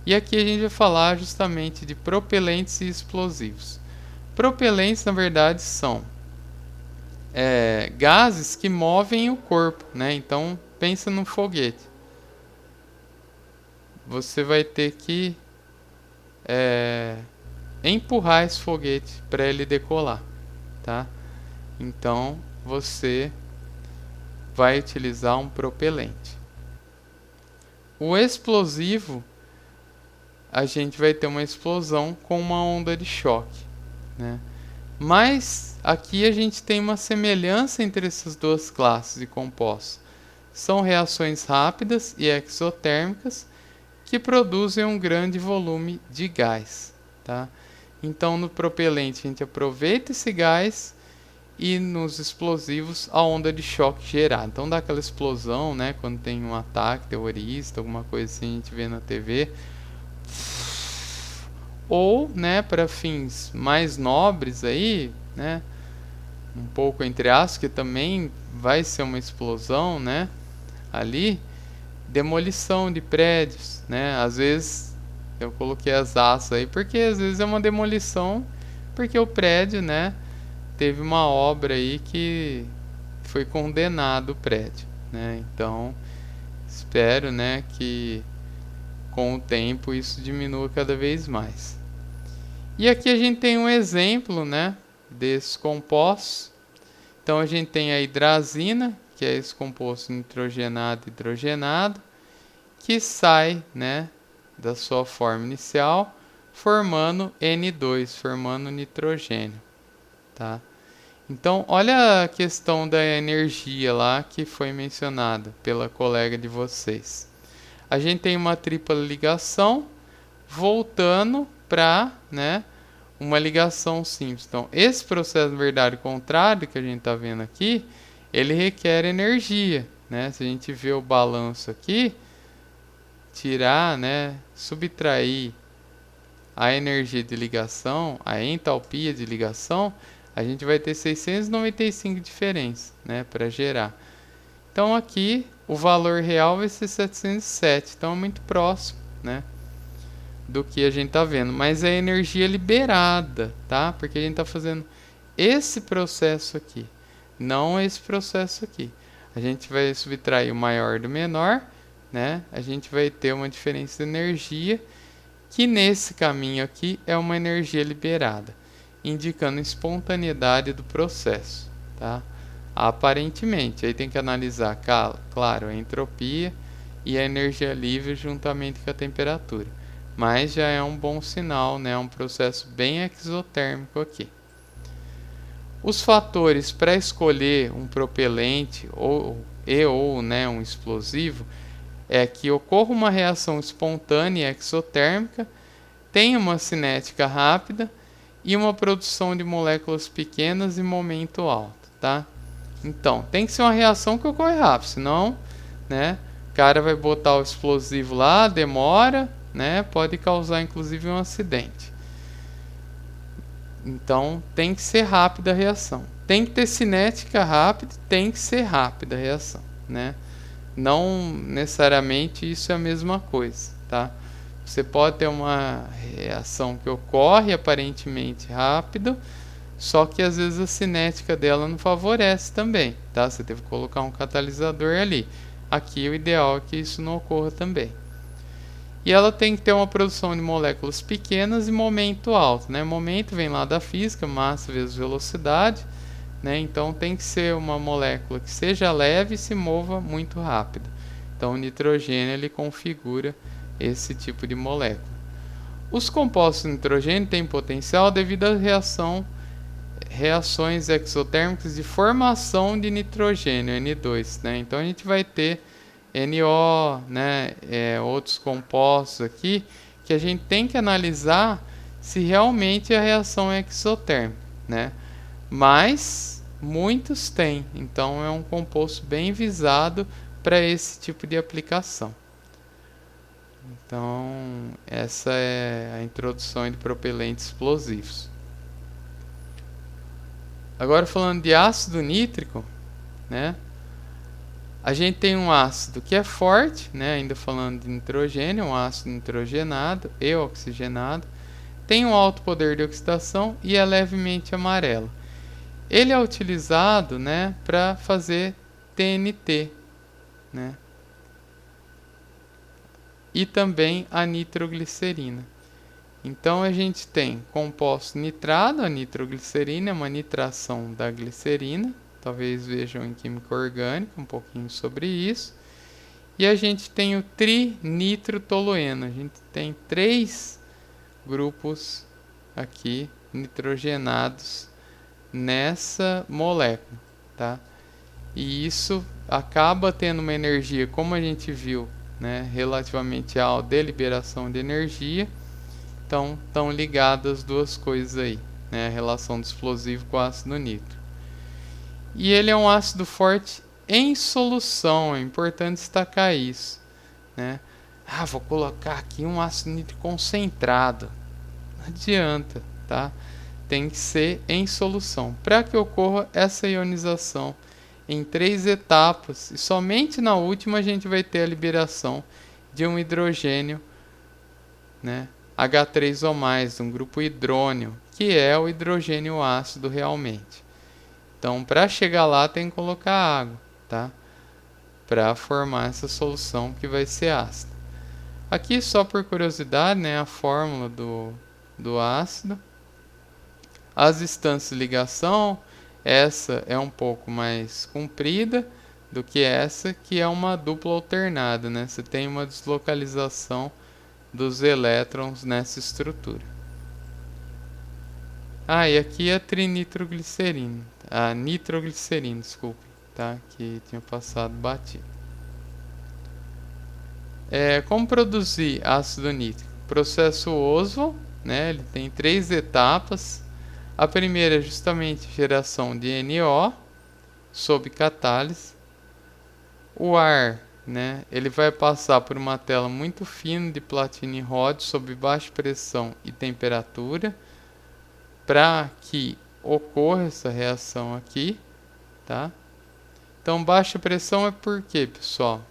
E aqui a gente vai falar justamente de propelentes e explosivos. Propelentes, na verdade, são gases que movem o corpo, né? Então, pensa num foguete. Você vai ter que empurrar esse foguete para ele decolar, tá? Então, você vai utilizar um propelente. O explosivo, a gente vai ter uma explosão com uma onda de choque, né? Mas aqui a gente tem uma semelhança entre essas duas classes de compostos. São reações rápidas e exotérmicas que produzem um grande volume de gás, tá? Então, no propelente a gente aproveita esse gás e nos explosivos a onda de choque gerada. Então dá aquela explosão, né? Quando tem um ataque terrorista, alguma coisa assim, a gente vê na TV. Ou, né, para fins mais nobres aí, né? Um pouco entre aspas, que também vai ser uma explosão, né? Ali, demolição de prédios, né? Às vezes eu coloquei as aspas aí, porque às vezes é uma demolição, porque o prédio, né? Teve uma obra aí que foi condenado o prédio, né? Então, espero, né, que com o tempo isso diminua cada vez mais. E aqui a gente tem um exemplo, né, desses compostos. Então a gente tem a hidrazina, que é esse composto nitrogenado e hidrogenado, que sai, né, da sua forma inicial, formando N2, formando nitrogênio, tá? Então, olha a questão da energia lá que foi mencionada pela colega de vocês. A gente tem uma tripla ligação voltando para, né, uma ligação simples. Então, esse processo verdade contrário que a gente está vendo aqui, ele requer energia, né? Se a gente vê o balanço aqui, tirar, né, subtrair a energia de ligação, a entalpia de ligação, a gente vai ter 695 diferenças, né, para gerar. Então aqui o valor real vai ser 707, então é muito próximo, né, do que a gente está vendo, mas é energia liberada, tá? Porque a gente está fazendo esse processo aqui, não esse processo aqui. A gente vai subtrair o maior do menor, né? A gente vai ter uma diferença de energia que nesse caminho aqui é uma energia liberada, indicando espontaneidade do processo, tá? Aparentemente, aí tem que analisar, claro, a entropia e a energia livre juntamente com a temperatura. Mas já é um bom sinal, né? Um processo bem exotérmico aqui. Os fatores para escolher um propelente ou né, um explosivo é que ocorra uma reação espontânea exotérmica, tenha uma cinética rápida e uma produção de moléculas pequenas e momento alto, tá? Então, tem que ser uma reação que ocorre rápido, senão, né, o cara vai botar o explosivo lá, demora, né, pode causar inclusive um acidente. Então, tem que ser rápida a reação. Tem que ter cinética rápida, tem que ser rápida a reação, né? Não necessariamente isso é a mesma coisa, tá? Você pode ter uma reação que ocorre aparentemente rápido, só que às vezes a cinética dela não favorece também, tá? Você teve que colocar um catalisador ali. Aqui o ideal é que isso não ocorra também. E ela tem que ter uma produção de moléculas pequenas e momento alto, né? Momento vem lá da física, massa vezes velocidade, né? Então tem que ser uma molécula que seja leve e se mova muito rápido. Então o nitrogênio ele configura esse tipo de molécula. Os compostos de nitrogênio têm potencial devido à reações exotérmicas de formação de nitrogênio, N2, né? Então a gente vai ter NO, né, outros compostos aqui que a gente tem que analisar se realmente a reação é exotérmica, né? Mas muitos têm, então é um composto bem visado para esse tipo de aplicação. Então essa é a introdução de propelentes explosivos. Agora falando de ácido nítrico, né? A gente tem um ácido que é forte, né? Ainda falando de nitrogênio, um ácido nitrogenado e oxigenado. Tem um alto poder de oxidação e é levemente amarelo. Ele é utilizado, né, para fazer TNT, né? E também a nitroglicerina. Então a gente tem composto nitrado, a nitroglicerina é uma nitração da glicerina. Talvez vejam em química orgânica um pouquinho sobre isso. E a gente tem o trinitrotolueno. A gente tem 3 grupos aqui nitrogenados nessa molécula, tá? E isso acaba tendo uma energia, como a gente viu, né, relativamente alta de liberação de energia. Então, estão ligadas as duas coisas aí, né, a relação do explosivo com o ácido nítrico. E ele é um ácido forte em solução, é importante destacar isso, né? Ah, vou colocar aqui um ácido nítrico concentrado. Não adianta, tá? Tem que ser em solução. Para que ocorra essa ionização em 3 etapas, e somente na última a gente vai ter a liberação de um hidrogênio, né, H3 ou mais, um grupo hidrônio, que é o hidrogênio ácido realmente. Então, para chegar lá, tem que colocar água, tá? Para formar essa solução que vai ser ácida. Aqui, só por curiosidade, né, a fórmula do ácido. As instâncias de ligação, essa é um pouco mais comprida do que essa, que é uma dupla alternada, né? Você tem uma deslocalização dos elétrons nessa estrutura. Ah, e aqui é a trinitroglicerina, a nitroglicerina, desculpe, tá? Que tinha passado batido. Como produzir ácido nítrico? Processo Oswald, né? Ele tem 3 etapas. A primeira é justamente geração de NO sob catálise. O ar, né, ele vai passar por uma tela muito fina de platina e ródio sob baixa pressão e temperatura para que ocorra essa reação aqui, tá? Então, baixa pressão é por quê, pessoal?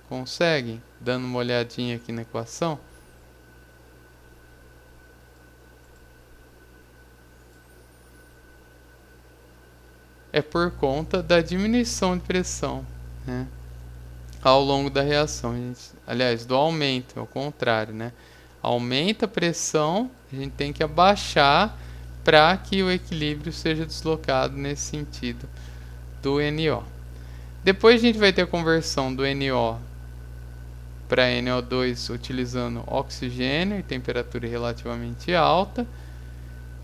Conseguem? Dando uma olhadinha aqui na equação. É por conta da diminuição de pressão, né, ao longo da reação. Aliás, do aumento, ao contrário, né? Aumenta a pressão, a gente tem que abaixar para que o equilíbrio seja deslocado nesse sentido do NO. Depois a gente vai ter a conversão do NO para NO2 utilizando oxigênio e temperatura relativamente alta.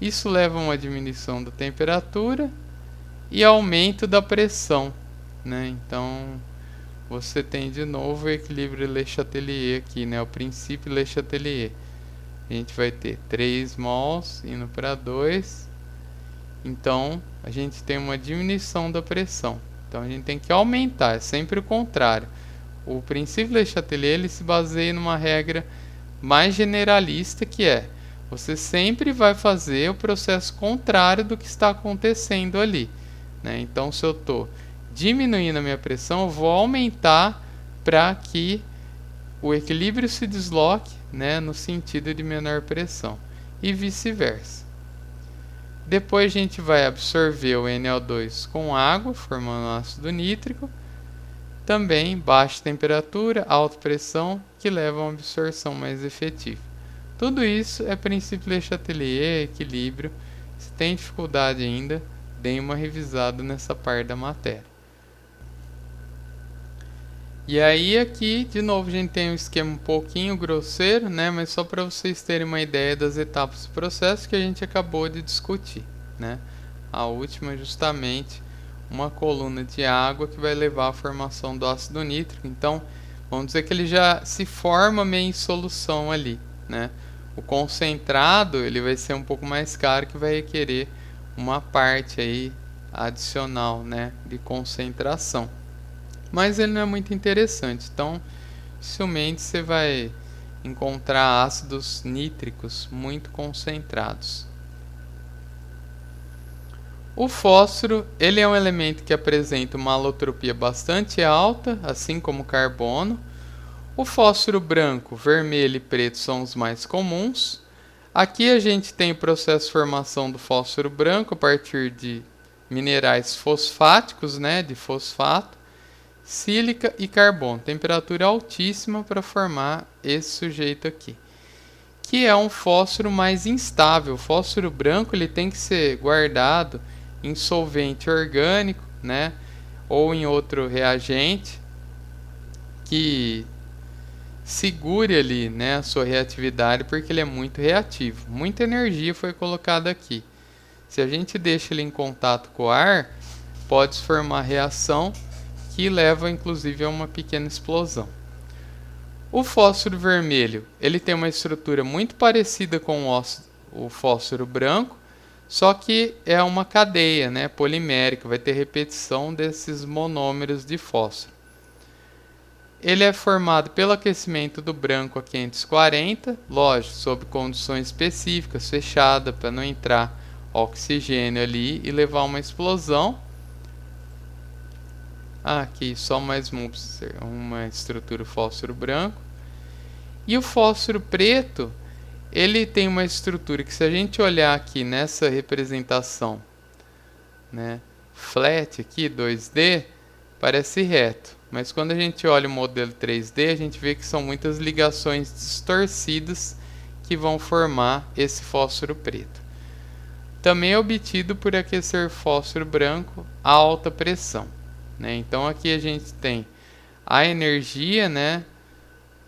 Isso leva a uma diminuição da temperatura e aumento da pressão, né? Então você tem de novo o equilíbrio Le Chatelier aqui, né? O princípio Le Chatelier. A gente vai ter 3 mols indo para 2. Então a gente tem uma diminuição da pressão. Então a gente tem que aumentar, é sempre o contrário. O princípio Le Chatelier ele se baseia numa regra mais generalista, que é: você sempre vai fazer o processo contrário do que está acontecendo ali, né? Então, se eu estou diminuindo a minha pressão, eu vou aumentar para que o equilíbrio se desloque, né, no sentido de menor pressão, e vice-versa. Depois a gente vai absorver o NO2 com água, formando ácido nítrico. Também baixa temperatura, alta pressão, que levam a uma absorção mais efetiva. Tudo isso é princípio Le Chatelier, equilíbrio. Se tem dificuldade ainda, dê uma revisada nessa parte da matéria. E aí aqui, de novo, a gente tem um esquema um pouquinho grosseiro, né? Mas só para vocês terem uma ideia das etapas do processo que a gente acabou de discutir, né? A última é justamente uma coluna de água que vai levar à formação do ácido nítrico. Então, vamos dizer que ele já se forma meio em solução ali, né? O concentrado, ele vai ser um pouco mais caro, que vai requerer uma parte aí adicional, né, de concentração. Mas ele não é muito interessante, então dificilmente você vai encontrar ácidos nítricos muito concentrados. O fósforo, ele é um elemento que apresenta uma alotropia bastante alta, assim como o carbono. O fósforo branco, vermelho e preto são os mais comuns. Aqui a gente tem o processo de formação do fósforo branco a partir de minerais fosfáticos, né, de fosfato, sílica e carbono. Temperatura altíssima para formar esse sujeito aqui, que é um fósforo mais instável. O fósforo branco ele tem que ser guardado em solvente orgânico, né, ou em outro reagente que segure ali, né, a sua reatividade, porque ele é muito reativo. Muita energia foi colocada aqui. Se a gente deixa ele em contato com o ar, pode se formar reação que leva inclusive a uma pequena explosão. O fósforo vermelho, ele tem uma estrutura muito parecida com o fósforo branco, só que é uma cadeia, né, polimérica, vai ter repetição desses monômeros de fósforo. Ele é formado pelo aquecimento do branco a 540, lógico, sob condições específicas, fechada, para não entrar oxigênio ali e levar a uma explosão. Aqui só mais uma estrutura fósforo branco. E o fósforo preto, ele tem uma estrutura que, se a gente olhar aqui nessa representação, né, flat aqui, 2D, parece reto. Mas quando a gente olha o modelo 3D, a gente vê que são muitas ligações distorcidas que vão formar esse fósforo preto. Também é obtido por aquecer fósforo branco a alta pressão, né? Então aqui a gente tem a energia, né,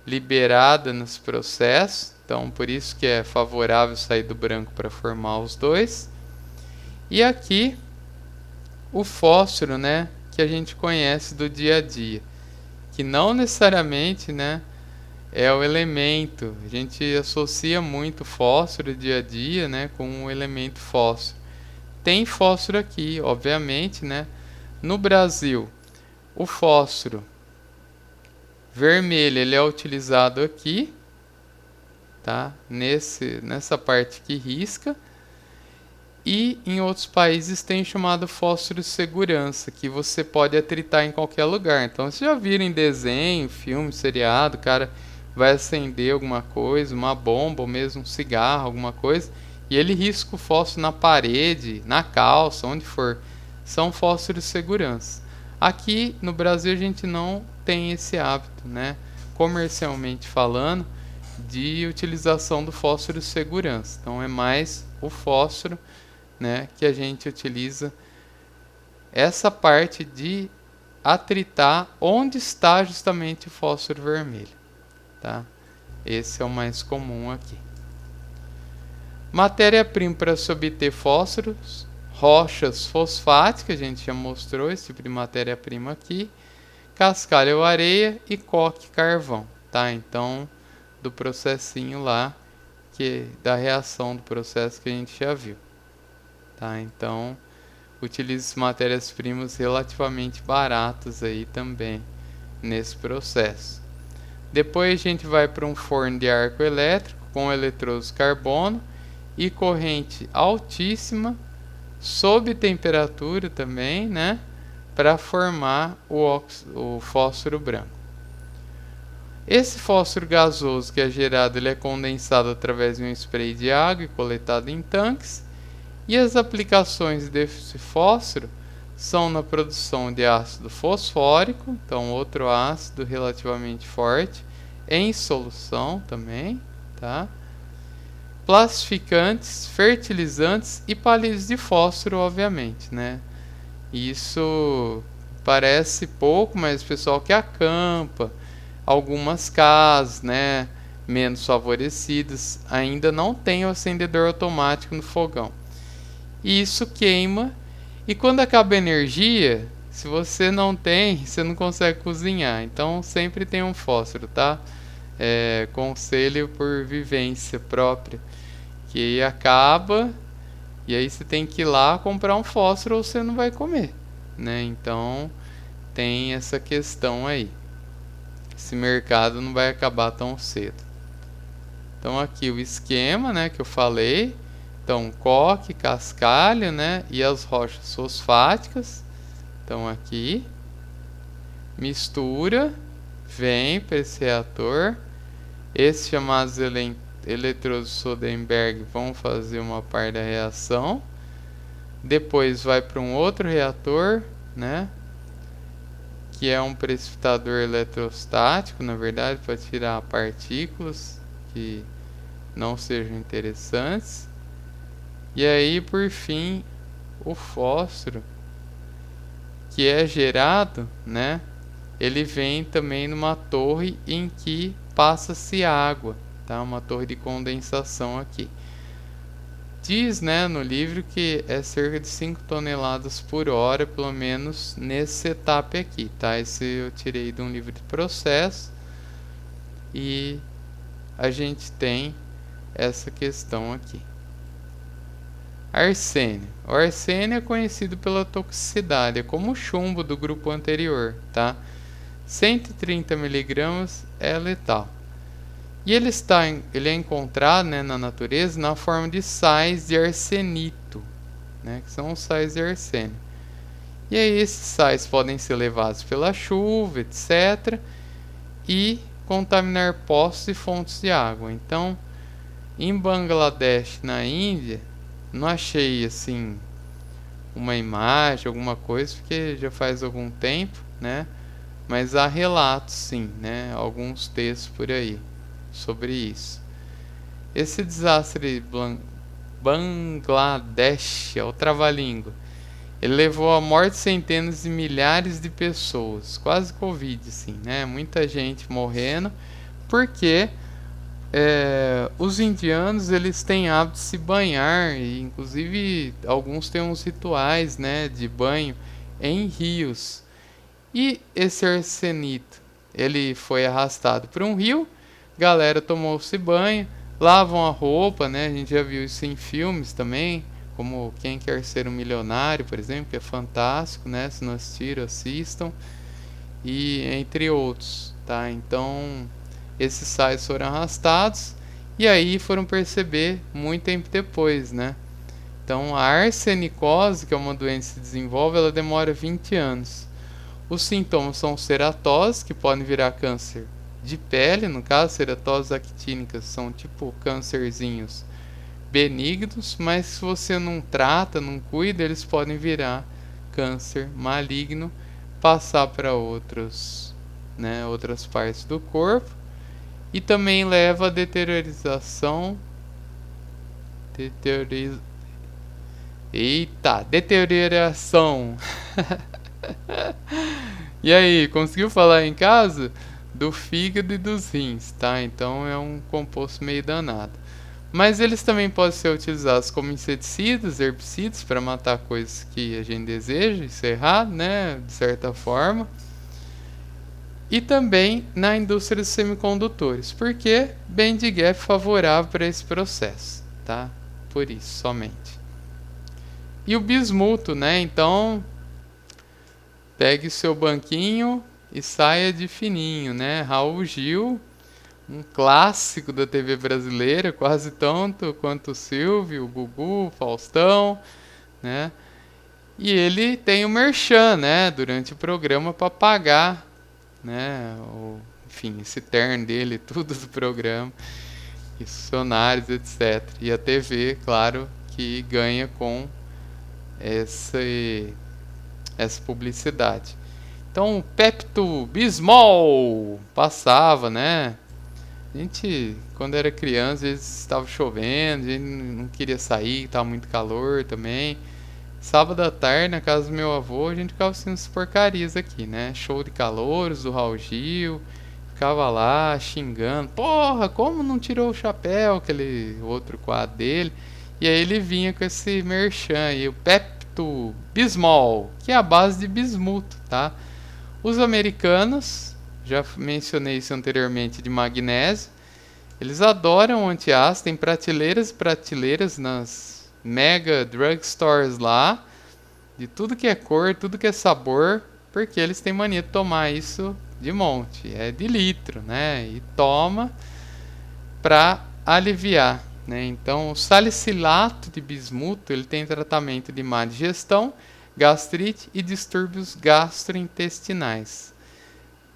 liberada nos processos. Então por isso que é favorável sair do branco para formar os dois. E aqui o fósforo, né, que a gente conhece do dia a dia, que não necessariamente, né, é o elemento. A gente associa muito fósforo dia a dia, né, com o elemento fósforo. Tem fósforo aqui, obviamente, né? No Brasil, o fósforo vermelho ele é utilizado aqui, tá? Nessa parte que risca. E em outros países tem chamado fósforo segurança, que você pode atritar em qualquer lugar. Então, vocês já viram em desenho, filme, seriado, o cara vai acender alguma coisa, uma bomba ou mesmo um cigarro, alguma coisa, e ele risca o fósforo na parede, na calça, onde for. São fósforos segurança. Aqui no Brasil a gente não tem esse hábito, né? Comercialmente falando, de utilização do fósforo segurança. Então é mais o fósforo, né, que a gente utiliza essa parte de atritar onde está justamente o fósforo vermelho, tá? Esse é o mais comum aqui. Matéria-prima para se obter fósforos, rochas fosfáticas, a gente já mostrou esse tipo de matéria-prima aqui, cascalho ou areia e coque carvão, tá? Então, do processinho lá, da reação do processo que a gente já viu. Tá? Então, utilize matérias-primas relativamente baratas aí também nesse processo. Depois a gente vai para um forno de arco elétrico com eletrodos carbono e corrente altíssima, sob temperatura também, né? Para formar o fósforo branco. Esse fósforo gasoso que é gerado, ele é condensado através de um spray de água e coletado em tanques. E as aplicações desse fósforo são na produção de ácido fosfórico, então outro ácido relativamente forte, em solução também, tá? Plastificantes, fertilizantes e palitos de fósforo, obviamente, né? Isso parece pouco, mas o pessoal que acampa, algumas casas, né, menos favorecidas, ainda não tem o acendedor automático no fogão. E isso queima, e quando acaba a energia, se você não tem, você não consegue cozinhar. Então sempre tem um fósforo, tá? Conselho por vivência própria, que aí acaba, e aí você tem que ir lá comprar um fósforo ou você não vai comer, né? Então tem essa questão aí. Esse mercado não vai acabar tão cedo. Então aqui o esquema, né, que eu falei. Então, coque, cascalho, né, e as rochas fosfáticas. Então, aqui, mistura, vem para esse reator. Esses chamados eletrodos Soderberg vão fazer uma parte da reação. Depois vai para um outro reator, né, que é um precipitador eletrostático, na verdade, para tirar partículas que não sejam interessantes. E aí, por fim, o fósforo que é gerado, né, ele vem também numa torre em que passa-se água, tá? Uma torre de condensação aqui. Diz, né, no livro que é cerca de 5 toneladas por hora, pelo menos nesse setup aqui, tá? Esse eu tirei de um livro de processo e a gente tem essa questão aqui. Arsênio. O arsênio é conhecido pela toxicidade, é como o chumbo do grupo anterior, tá? 130 mg é letal. E ele é encontrado, né, na natureza na forma de sais de arsenito, né, que são os sais de arsênio. E aí esses sais podem ser levados pela chuva, etc. e contaminar poços e fontes de água. Então, em Bangladesh, na Índia, não achei assim uma imagem, alguma coisa, porque já faz algum tempo, né? Mas há relatos, sim, né? Alguns textos por aí sobre isso. Esse desastre de Bangladesh, é o trava-língua, ele levou à morte de centenas de milhares de pessoas, quase Covid, assim, né? Muita gente morrendo, porque os indianos eles têm hábito de se banhar, e inclusive alguns têm uns rituais, né, de banho em rios. E esse arsenito ele foi arrastado por um rio, galera tomou-se banho, lavam a roupa, né? A gente já viu isso em filmes também, como Quem Quer Ser um Milionário, por exemplo, que é fantástico, né? Se não assistiram, assistam. E entre outros, tá? Então, esses sais foram arrastados e aí foram perceber muito tempo depois, né? Então, a arsenicose, que é uma doença que se desenvolve, ela demora 20 anos. Os sintomas são ceratose, que podem virar câncer de pele, no caso, ceratoses actínicas são tipo câncerzinhos benignos, mas se você não trata, não cuida, eles podem virar câncer maligno, passar para outras partes do corpo e também leva a deterioração E aí, conseguiu falar em casa? Do fígado e dos rins, tá? Então é um composto meio danado. Mas eles também podem ser utilizados como inseticidas, herbicidas, para matar coisas que a gente deseja, isso é errado, né? De certa forma. E também na indústria dos semicondutores, porque Bending é favorável para esse processo, tá? Por isso, somente. E o bismuto, né? Então, pegue o seu banquinho e saia de fininho, né? Raul Gil, um clássico da TV brasileira, quase tanto quanto o Silvio, o Gugu, o Faustão, né? E ele tem o merchan, né? Durante o programa para pagar, né? Enfim, esse terno dele, tudo do programa, e funcionários, etc. E a TV, claro, que ganha com essa publicidade. Então, Pepto-Bismol passava, né? A gente, quando era criança, às vezes estava chovendo, a gente não queria sair, estava muito calor também. Sábado à tarde, na casa do meu avô, a gente ficava assistindo essas porcarias aqui, né? Show de calouros do Raul Gil, ficava lá xingando. Porra, como não tirou o chapéu, aquele outro quadro dele. E aí ele vinha com esse merchan aí, o Pepto-Bismol, que é a base de bismuto, tá? Os americanos, já mencionei isso anteriormente, de magnésio, eles adoram antiácido, tem prateleiras e prateleiras nas mega drugstores lá, de tudo que é cor, tudo que é sabor, porque eles têm mania de tomar isso de monte, é de litro, né? E toma para aliviar, né? Então, o salicilato de bismuto, ele tem tratamento de má digestão, gastrite e distúrbios gastrointestinais,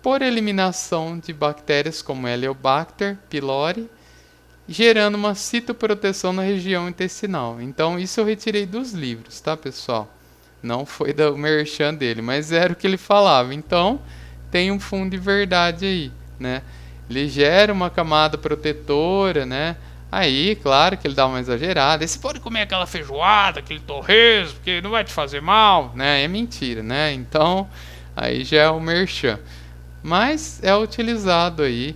por eliminação de bactérias como Heliobacter pylori, gerando uma citoproteção na região intestinal. Então, isso eu retirei dos livros, tá, pessoal? Não foi do merchan dele, mas era o que ele falava. Então, tem um fundo de verdade aí, né? Ele gera uma camada protetora, né? Aí, claro que ele dá uma exagerada. E você pode comer aquela feijoada, aquele torresmo, porque não vai te fazer mal, né? É mentira, né? Então, aí já é o merchan. Mas é utilizado aí,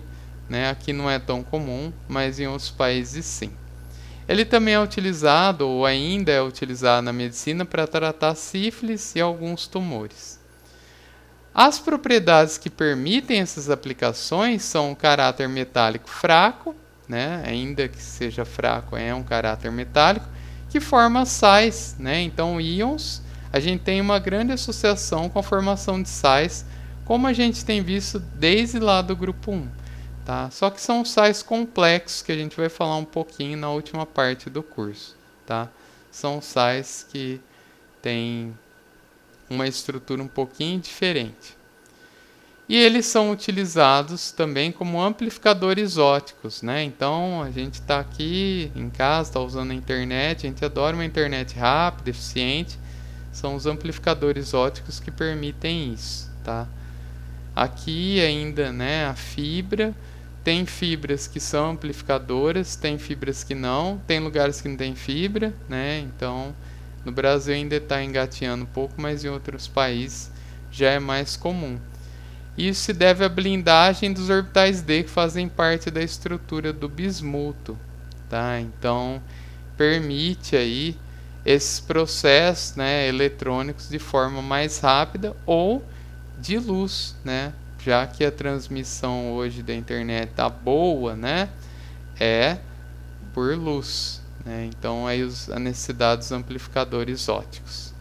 né? Aqui não é tão comum, mas em outros países sim. Ele também é utilizado, ou ainda é utilizado na medicina para tratar sífilis e alguns tumores. As propriedades que permitem essas aplicações são o caráter metálico fraco, né? Ainda que seja fraco, é um caráter metálico, que forma sais, né? Então, íons, a gente tem uma grande associação com a formação de sais, como a gente tem visto desde lá do grupo 1. Tá? Só que são sais complexos, que a gente vai falar um pouquinho na última parte do curso. Tá? São sais que têm uma estrutura um pouquinho diferente. E eles são utilizados também como amplificadores óticos, né? Então, a gente está aqui em casa, está usando a internet, a gente adora uma internet rápida, eficiente. São os amplificadores óticos que permitem isso, tá? Aqui ainda, né, a fibra, tem fibras que são amplificadoras, tem fibras que não, tem lugares que não tem fibra, né? Então, no Brasil ainda está engateando um pouco, mas em outros países já é mais comum. Isso se deve à blindagem dos orbitais D, que fazem parte da estrutura do bismuto, tá? Então, permite aí esses processos, né, eletrônicos de forma mais rápida ou de luz, né, já que a transmissão hoje da internet tá boa, né? É por luz, né? Então aí a necessidade dos amplificadores óticos.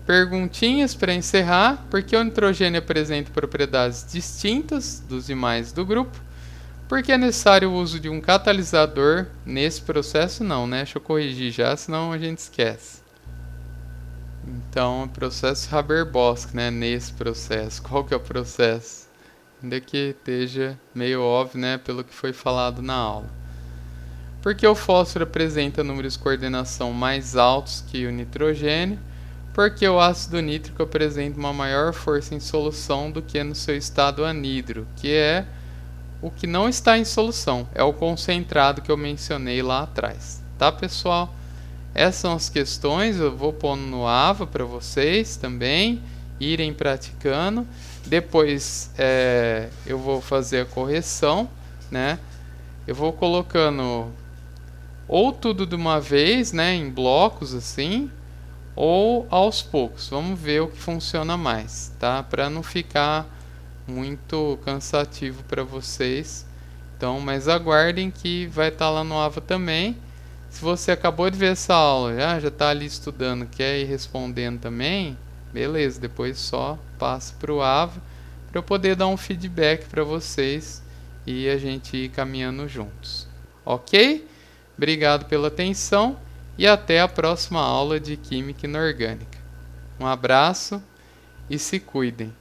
Perguntinhas para encerrar: por que o nitrogênio apresenta propriedades distintas dos demais do grupo? Por que é necessário o uso de um catalisador nesse processo? Não, né? Deixa eu corrigir já, senão a gente esquece. Então, processo Haber-Bosch, né? Nesse processo. Qual que é o processo? Ainda que esteja meio óbvio, né? Pelo que foi falado na aula. Porque o fósforo apresenta números de coordenação mais altos que o nitrogênio. Porque o ácido nítrico apresenta uma maior força em solução do que no seu estado anidro, que é o que não está em solução, é o concentrado que eu mencionei lá atrás. Tá, pessoal? Essas são as questões, eu vou pondo no AVA para vocês também irem praticando. Depois eu vou fazer a correção, né? Eu vou colocando ou tudo de uma vez, né, em blocos assim, ou aos poucos. Vamos ver o que funciona mais, tá? Para não ficar muito cansativo para vocês. Então, mas aguardem que vai estar lá no AVA também. Se você acabou de ver essa aula, já está ali estudando, quer ir respondendo também, beleza, depois só passa para o AVA para eu poder dar um feedback para vocês e a gente ir caminhando juntos. Ok? Obrigado pela atenção e até a próxima aula de Química Inorgânica. Um abraço e se cuidem.